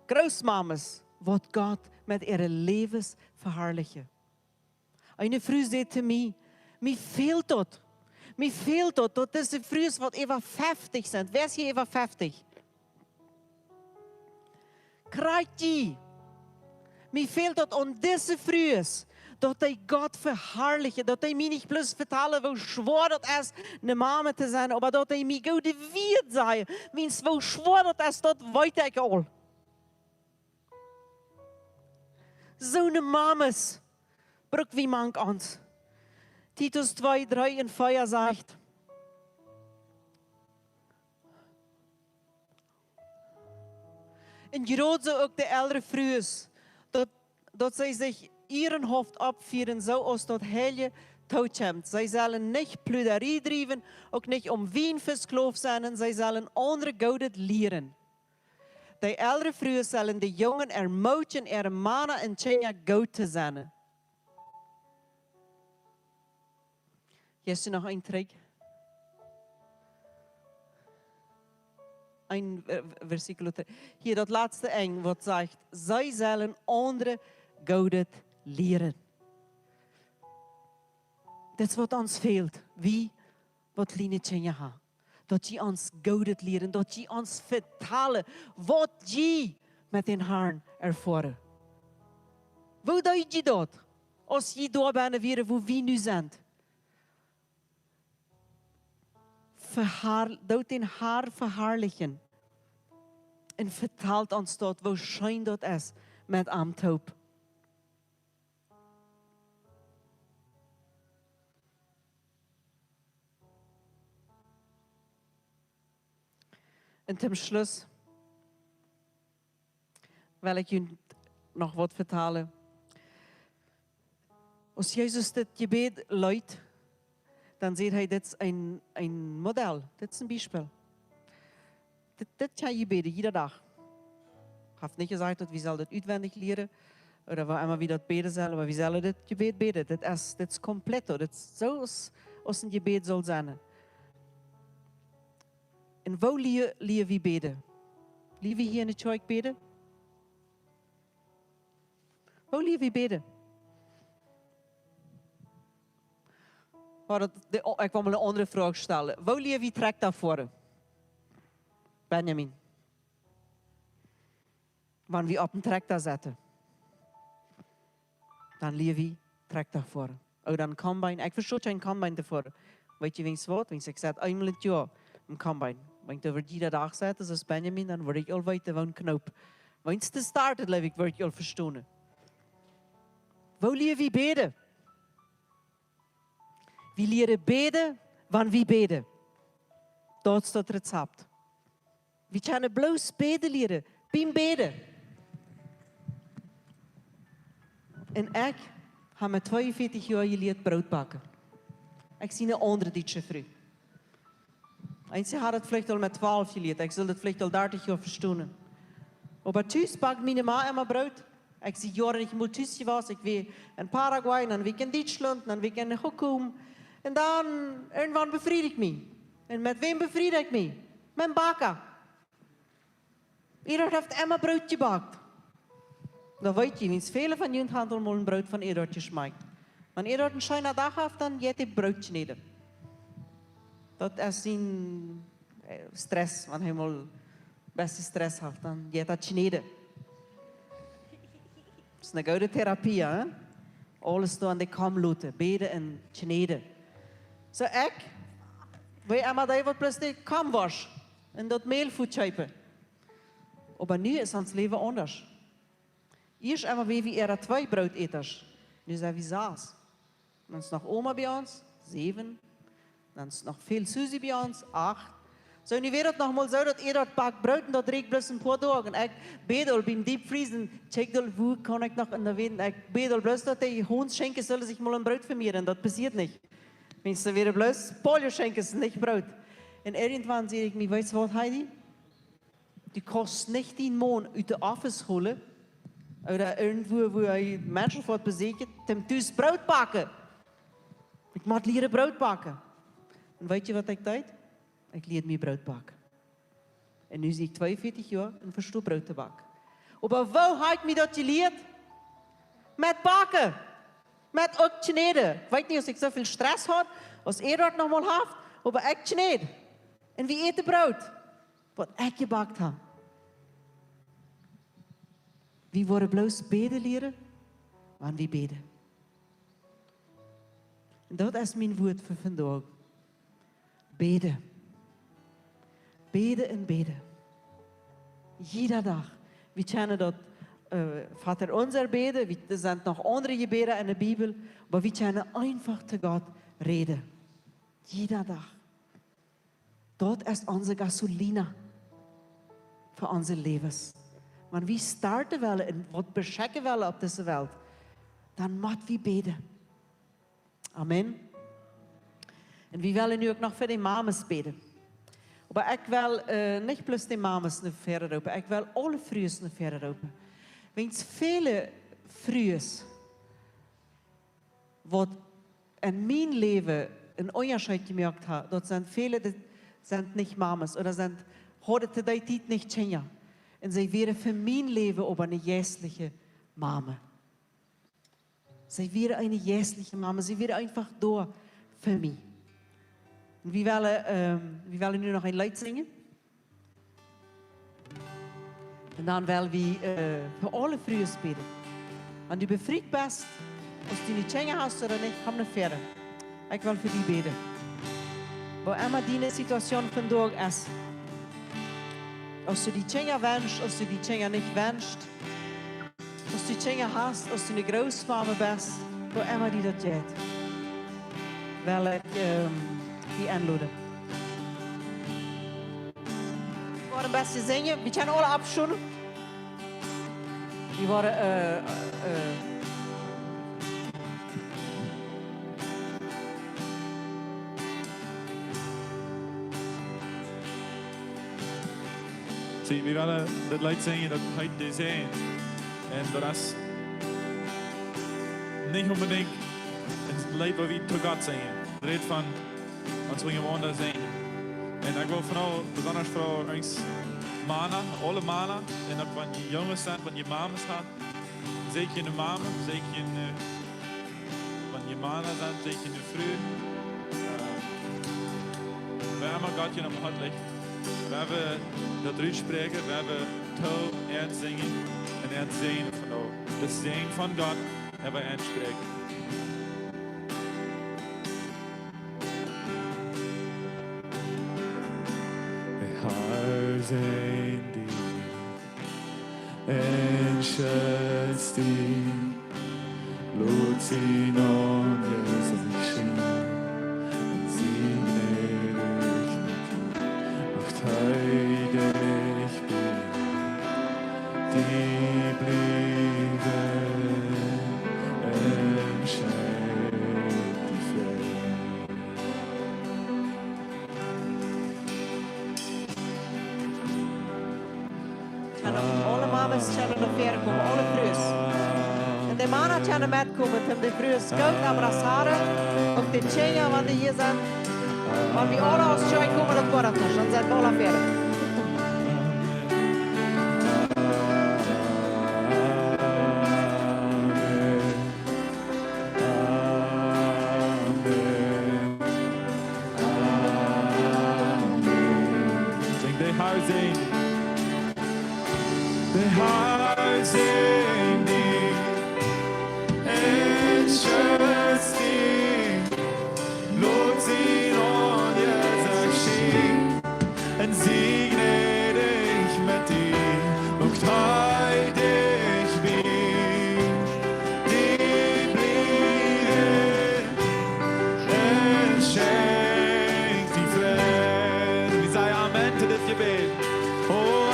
B: grootmamas wat God met ihre levens verheerlijken. Eine Frau zei te mij, mij fehlt dat.
C: Mir fehlt dort diese Frühs, was über 50 sind. Wer ist hier über 50? Krijgt mir fehlt dort an diese Frühs, dat hij God verherrlichen, dat hij mij niet plus vertellen hoe schwer dat is, een mama te zijn, maar dat hij mij goede wierd zei, wiens hoe schwer dat is, dat weet ik al. Zo'n mamas, bruk wie mank ons. Titus 2, 3 en 4 zegt, en groot zo ook de oudere vrouwen, dat zij zich ihren hoofd opvieren, zoals dat hele touwtjemt. Zij zullen niet pluderie drijven, ook niet om wien verskloofd zijn, en zij zullen andere gouden leren. De oudere vrouwen zullen de jongen ermoedigen, mannen en tjenja goud te zijn. Heeft u nog een trick? Een versikel. Hier dat laatste eng wat zegt, zij zullen andere gouden leren. Dat is wat ons veelt. Wie wat lienetje je ha. Dat je ons gouden leren, dat je ons vertellen wat je met den Herrn ervaren. Hoe doe je dat? Als je daar bent weer waar we nu zijn. Doet den Herr verherrlichen. En vertelt ons dat, hoe schijn dat is met Amthoop. En ten Schluss wil ik u nog wat vertellen. Als Jezus dit gebed luidt, dan zegt hij, dit is een model, dit is een Beispiel. Dit kan je beden, iedere dag. Ik heb niet gezegd dat we zullen dit uitwendig leren, of we immer weer dat beden zullen, maar we zullen dit gebed beden. Dit is compleet, dit is zoals als een gebed zal zijn. En waar leer we beden? Leer we hier in de kerk beden? Waar leer we beden? Ik wil me een andere vraag stellen. Waar leer we trek daarvoor? Benjamin. Wanneer we op een trek zetten, dan leer we trek daarvoor. Oh, dan combine. Ik verstoot je een combine daarvoor. Weet je wens wat? Wens ik zet eenmaal het jaar een combine. Wanneer ik over die dag zet, zoals Benjamin, dan word ik al weten van een knoop. Wanneer te starten, leef ik, word ik al verstaan. Waar leer we beden? We leren beden, wanneer we beden. Dat is het recept. We kunnen bloos beden leren. Bim beden. En ik heb met 42 jaar geleerd brood bakken. Ik zie een andere ditje vrouw. En ze had het vlecht al met 12 geleerd. Ik zal het vlecht al 30 jaar verstaan. Maar thuis bakt mijn ma immer brood. Ik zie jaren niet meer thuis was. Ik weer in Paraguay, dan weer in Duitsland, dan weer in Hokum. En dan, irgendwann bevrijd ik me. En met wem bevrijd ik me? Met bakken. Ieder heeft immer brood gebakt. Dan weet je, wens vele van jullie handel een brood van Eduardje schmeikt. Wanneer Eduard een schijne dag heeft, dan jeet hij broodje neder. Dat is zijn stress, wanneer hij mal beste stress heeft, dan jeet dat neder. Dat is een goede therapie, hè? Alles door aan de kam laten, beden en neder. Zo ik, weet je, maar dat wat plus de kam was en dat meel voetschijpen. Maar nu is ons leven anders. Eerst hebben we er 2 broodeters. Nu zijn we 6. Dan is nog oma bij ons, 7. Dan is nog veel Susie bij ons, 8. Zo, nu weer het nog maar zo dat dat pak brood en dat reek bloos een paar dagen. Ik bid al bij diep vriezen. Check al, hoe kan ik nog in de wind? Ik bid al bloos dat die hoens schenken zullen zich mal een brood vermeerderen. Dat passiert niet. Mensen weer bloos, polio schenken ze niet brood. En irgendwann zeg ik me, weet je wat, Heidi? Die kost 19 maanden uit de office holen. Oder irgendwo, wo hij mensen wordt bezekerd, hem thuis brood bakken. Ik moet leren brood bakken. En weet je wat ik deed? Ik leerde me brood bakken. En nu zie ik 42 jaar en verstoor brood te bakken. Maar waar heb ik me dat geleerd? Met bakken. Met ook snijden. Ik weet niet of ik zoveel stress had, Als dat nog mal haft, aber ich nicht. Und wir eten Brot, was ich gebackt habe. Wir wollen bloß beten leren, wanneer wir beten. En dat is mijn woord voor vandaag. Beden. Beden en beden. Jeder dag. We kennen dat Vater unser beden. Er zijn nog andere gebeden in de Bibel. Maar we kennen einfach te Gott reden. Jeder dag. Dat is onze gasolina. Voor onze levens. Want we starten willen en wat bescheiden willen op deze wereld. Dan moeten we beden. Amen. En we willen nu ook nog voor de mamas bidden. Maar ik wil niet plus de mamas naar verder roepen. Ik wil alle vrouwen naar verder roepen. Want vele vrouwen wat in mijn leven een onderscheid gemaakt hebben, dat zijn vele, dat zijn niet mamas, of zijn hadden te die tijd niet kennen. En zij waren voor mijn leven op een geestelijke mama. Zij waren een geestelijke mama. Zij waren einfach door voor mij. En we willen nu nog een lied zingen. En dan willen we voor alle vrouwen bidden. En je bevrijd bent, als je niet kennen hast oder niet, kom naar verder. Ik wil voor die bidden. Waar immer die situatie vandaag is. Als du die Tschenga wünschst, als du die Tschenga nicht wünschst, als du die Tschenga hast, als du eine Großmama bist, wo immer die das geht, will ich die einladen. Wir wollen ein bisschen singen, wir können alle abschauen. Wir wollen
D: Zie, we willen dat lied zingen dat heute zijn. En dat is niet unbedingt het lied waar we tot God zingen. Het redt van ons we gewoon daar zijn. En ik wil vooral, besonders voor ons mannen, alle mannen, en ook wanneer je jongens zijn, wanneer je mamas gaat. Zeker in de mama, zeker in wanneer je mannen zijn, zeker in de vrouw. We hebben God je op het hart ligt. We hebben dat uitspreken, we hebben touw en zingen en het zingen van jou. De zingen van God hebben we aanspreken. Haar zijn die en schätzt die Blut zien on Jesus schien. Heilig bin, die bliebe entscheidet die Feld.
C: En alle mamas kunnen naar verder komen, alle vrouwen. En de mannen kunnen metkomen, om de vrouwen schuilt abraçaren, ook de tjengen wat die hier zijn. Maar wie alle als jij komen, dat wordt het, dan zijn we alle verder.
D: De huizing die en schätzt die Lot zien on Jesus schien en segne dich mit dir und heilig bin die blieben en schenkt die Frieden. Wie sei Amen zu dit Gebet. Oh,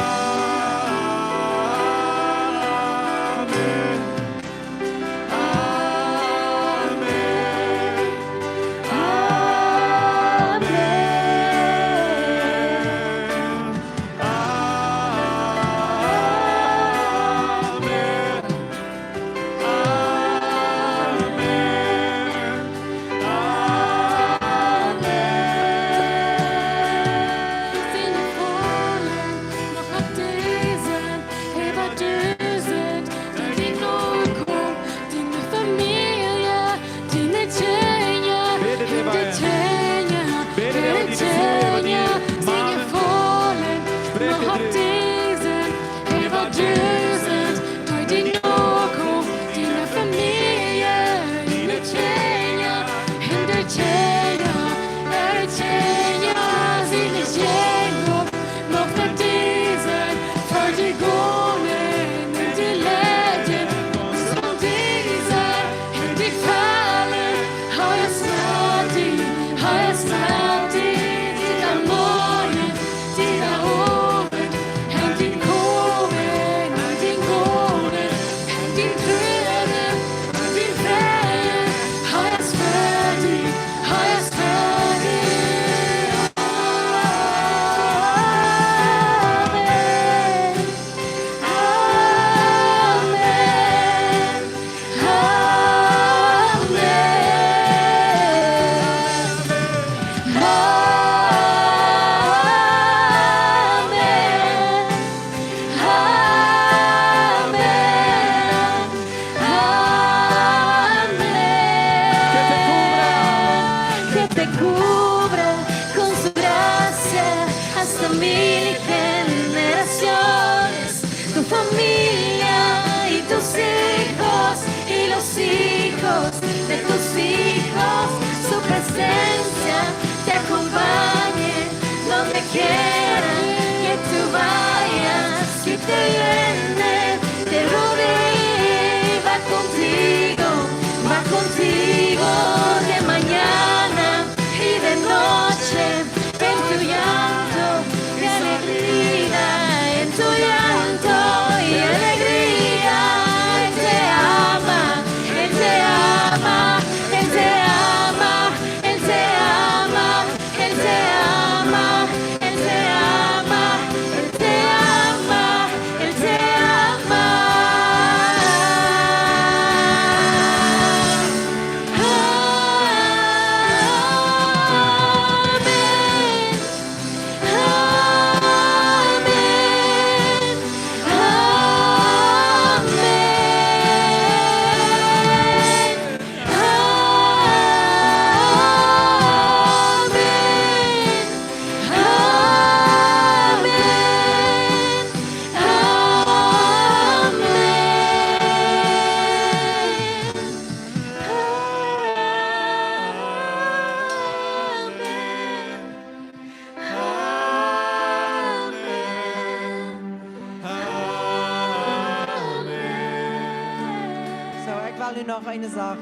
C: Ich will nur noch eine Sache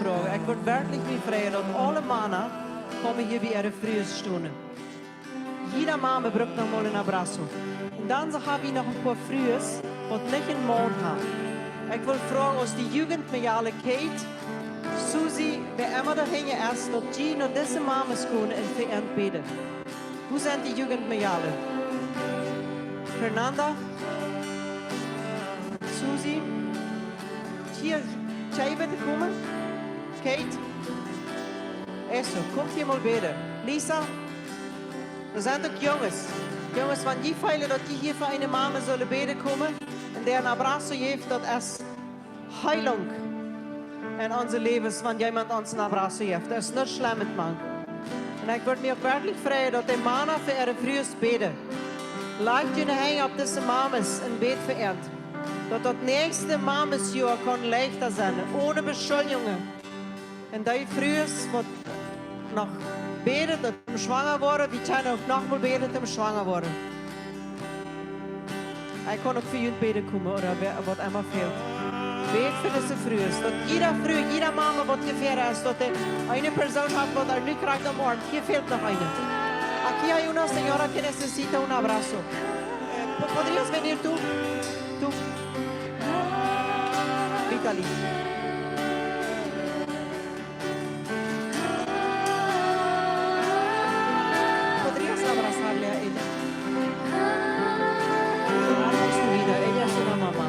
C: fragen. Ich würde wirklich mich freuen, dass alle Männer kommen hier bei ihrer Frühstunde. Jeder Mama braucht noch mal ein Abrazo. Und dann habe ich noch ein paar Frühs, die nicht einen Mond haben. Ich will fragen, aus die Jugend mit alle Kate, Susi, wer immer dahin ist, dass die noch diese Mamas können und für ihn beten. Wo sind die Jugend mit alle? Fernanda? Susi? Hier, jij bitte kommen? Kate? Eso, kommt hier mal bitte. Lisa? Das sind doch Jungs. Jungs, wenn die feilen, dass die hier für eine Mama sollen beten kommen und der ein Abrazo gibt, das ist Heilung in unser Leben, wenn jemand uns ein Abrazo gibt. Das ist nicht schlimm mit man. Und ich würde mich auch wirklich freuen, dass die Männer für ihre Frühs beten. Leicht ihnen hängen auf diese Mamas ein Bet verehrt. Dass das nächste Mamasjahr kann leichter sein, ohne Beschuldigungen. Und die Frühs, die noch betet, dass sie schwanger worden, wie können auch nochmal beten, dass sie schwanger worden. Ich kann auch für ihn beten kommen, oder was immer fehlt. Bet für diese Frühs, dass jeder Mama, die gefährdet ist, dass eine Person hat, die nicht kriegt am Morgen. Hier fehlt noch eine. Aquí hay una señora que necesita un abrazo. ¿Podrías venir tú? Tú. Vitali. ¿Podrías abrazarle a ella? Amamos su vida. Ella es una mamá.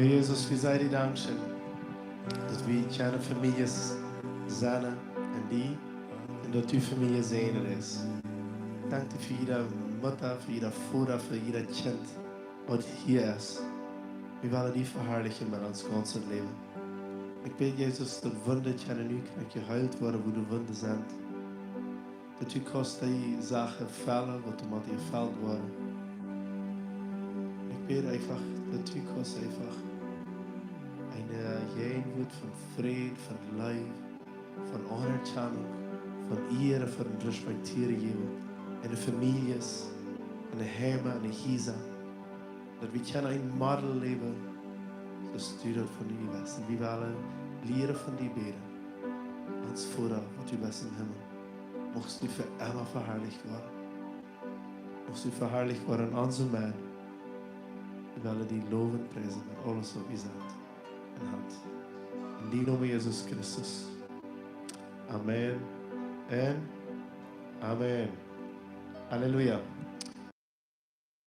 A: Jesus, wir sagen dir Dankeschön, dass wir keine Familie sind und die und dass die Familie sehen ist. Danke für jede Mutter, für jeder Vater, für jeder Kind, was hier ist. Wir wollen die verherrlichen mit uns ganzen Leben. Ich bete, Jesus, dass Wunder können nicht geheilt werden, wo die Wunder sind. Dass du kannst die Sachen fällen, wo du mit dir gefällt worden. Ich bete einfach, dass du kannst einfach eine Jeenwood von Frieden, von Liebe, von Anerkennung, von Ehre, von Respektieren geben. In den Familien, in den Heimen, in den Häusern. Dass wir können ein Model leben, das du das von dir weißt. Und wir wollen Lehren von dir beten. Uns Vater, was du bist im Himmel. Mochtest du für immer verherrlicht werden. Mochtest du verherrlicht werden an unserem Mann. Wir wollen die loben und preisen mit alles, was wir sind. In Hand. In die Name Jesus Christus. Amen. Und Amen. Halleluja.